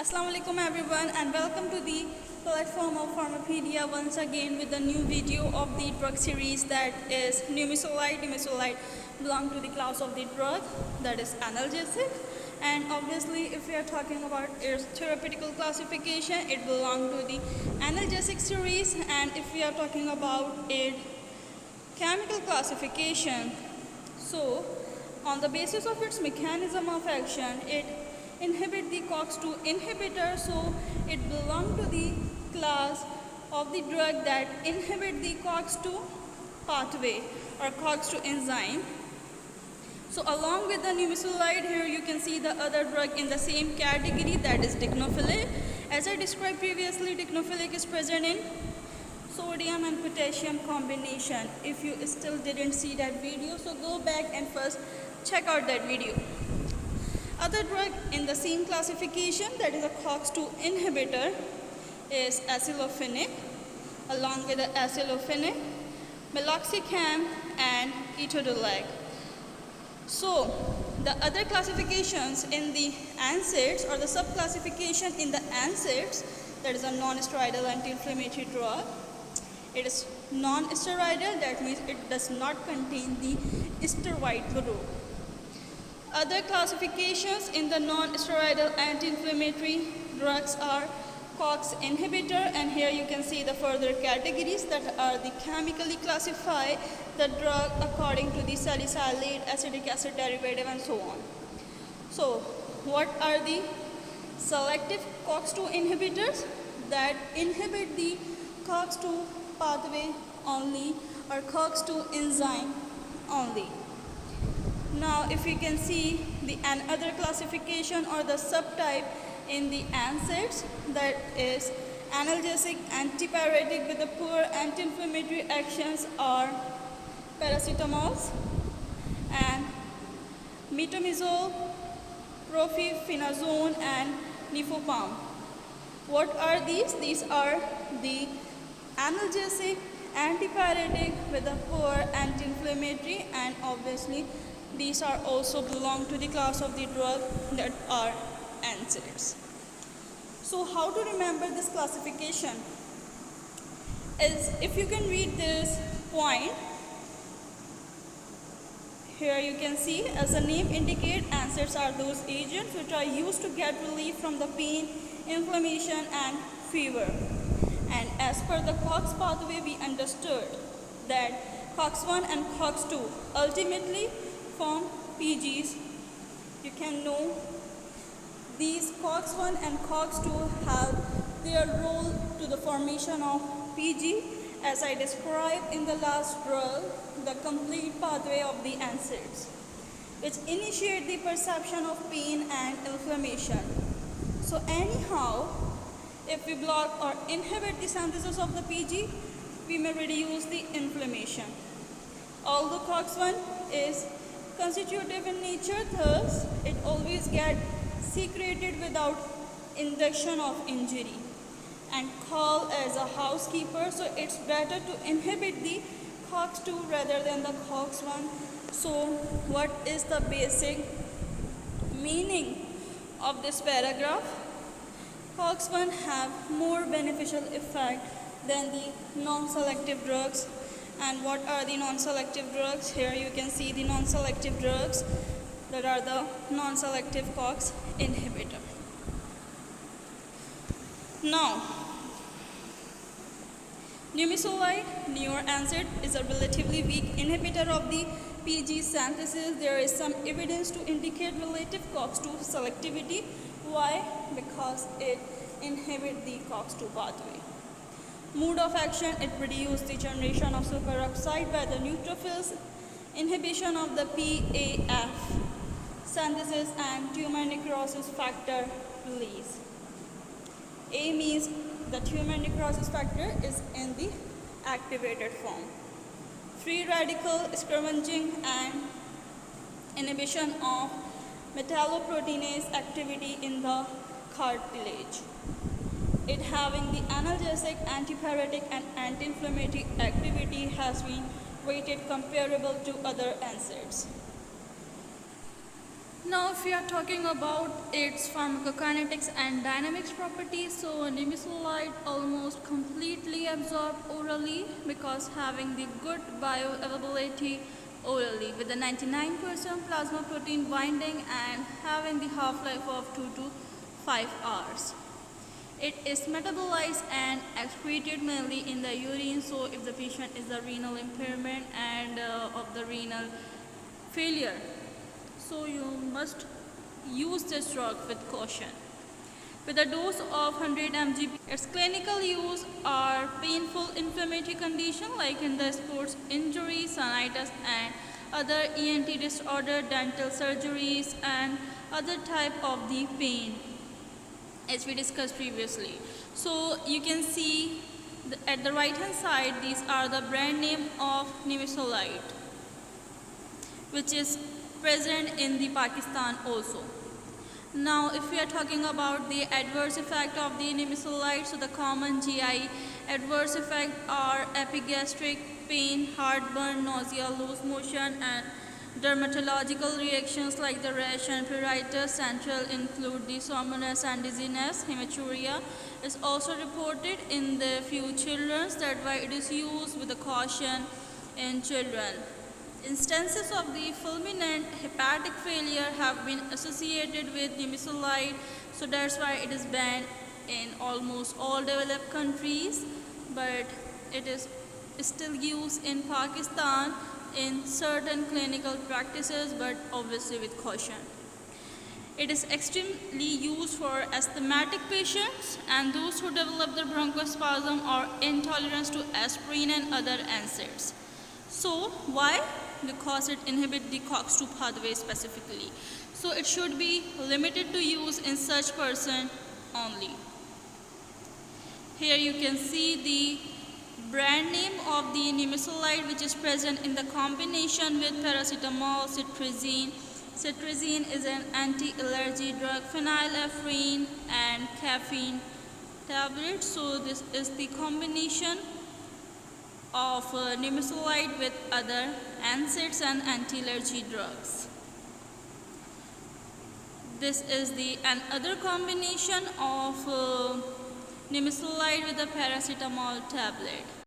Assalamualaikum everyone, and welcome to the platform of Pharmapedia once again with a new video of the drug series that is Numisolide. Numisolide belong to the class of the drug that is analgesic, and obviously if we are talking about its therapeutical classification, it belong to the analgesic series, and if we are talking about its chemical classification, so on the basis of its mechanism of action, it inhibit the COX-2 inhibitor, so it belongs to the class of the drug that inhibit the COX-2 pathway or COX-2 enzyme. So along with the Numisolide, here you can see the other drug in the same category, that is dicnofenac. As I described previously, dicnofenac is present in sodium and potassium combination. If you still didn't see that video, so go back and first check out that video. Other drug in the same classification, that is a COX-2 inhibitor, is aceclofenac. Along with the aceclofenac, meloxicam and etodolac. So the other classifications in the NSAIDs or the subclassification in the NSAIDs, that is a non-steroidal anti-inflammatory drug. It is non-steroidal, that means it does not contain the steroid group. Other classifications in the non-steroidal anti-inflammatory drugs are COX inhibitor, and here you can see the further categories that are the chemically classify the drug according to the salicylate, acetic acid derivative, and so on. So what are the selective COX-2 inhibitors? That inhibit the COX-2 pathway only or COX-2 enzyme only. Now if you can see the another classification or the subtype in the NSAIDs, that is analgesic antipyretic with the poor anti-inflammatory actions are paracetamols and metomizole, profenazone and nifopam. What are these? These are the analgesic antipyretic with a poor anti-inflammatory, and obviously these are also belong to the class of the drug that are NSAIDs. So how to remember this classification is, if you can read this point, here you can see, as the name indicates, NSAIDs are those agents which are used to get relief from the pain, inflammation and fever. And as per the COX pathway, we understood that COX-1 and COX-2 ultimately form PGs. You can know these COX-1 and COX-2 have their role to the formation of PG, as I described in the last drug, the complete pathway of the NSAIDs, which initiate the perception of pain and inflammation. So anyhow, if we block or inhibit the synthesis of the PG, we may reduce the inflammation. Although COX-1 is constitutive in nature, thus it always gets secreted without induction of injury and called as a housekeeper, so it's better to inhibit the COX-2 rather than the COX-1. So what is the basic meaning of this paragraph? COX-1 have more beneficial effect than the non-selective drugs. And what are the non-selective drugs? Here you can see the non-selective drugs that are the non-selective COX inhibitor. Now, Numisolide, newer NSAID, is a relatively weak inhibitor of the PG synthesis. There is some evidence to indicate relative COX-2 selectivity. Why? Because it inhibits the COX-2 pathway. Mode of action, it reduces the generation of superoxide by the neutrophils, inhibition of the PAF synthesis and tumor necrosis factor release. A means the tumor necrosis factor is in the activated form. Free radical scavenging and inhibition of metalloproteinase activity in the cartilage. It having the analgesic, antipyretic and anti-inflammatory activity has been rated comparable to other NSAIDs. Now, if we are talking about its pharmacokinetics and dynamics properties, so nimesulide almost completely absorbed orally because having the good bioavailability orally with the 99% plasma protein binding and having the half-life of 2 to 5 hours. It is metabolized and excreted mainly in the urine, so if the patient is a renal impairment and of the renal failure, so you must use this drug with caution. With a dose of 100 mg, its clinical use are painful inflammatory condition like in the sports injury, sinusitis and other ENT disorder, dental surgeries and other type of the pain as we discussed previously. So you can see at the right hand side, these are the brand name of nimesulide, which is present in the Pakistan also. Now, if we are talking about the adverse effect of the nimesulide, so the common GI adverse effect are epigastric pain, heartburn, nausea, loose motion, and dermatological reactions like the rash and pruritus. Central include the soreness and dizziness. Hematuria is also reported in the few children. That's why it is used with a caution in children. Instances of the fulminant hepatic failure have been associated with nimesulide, so that's why it is banned in almost all developed countries, but it is still used in Pakistan in certain clinical practices, but obviously with caution. It is extremely used for asthmatic patients and those who develop the bronchospasm or intolerance to aspirin and other NSAIDs. So why? Because it inhibits the COX-2 pathway specifically. So it should be limited to use in such person only. Here you can see the brand name of the nimesulide, which is present in the combination with paracetamol, cetirizine. Cetirizine is an anti-allergy drug, phenylephrine and caffeine tablet. So this is the combination of nimesulide with other NSAIDs and anti-allergy drugs. This is the another combination of nimesulide with a paracetamol tablet.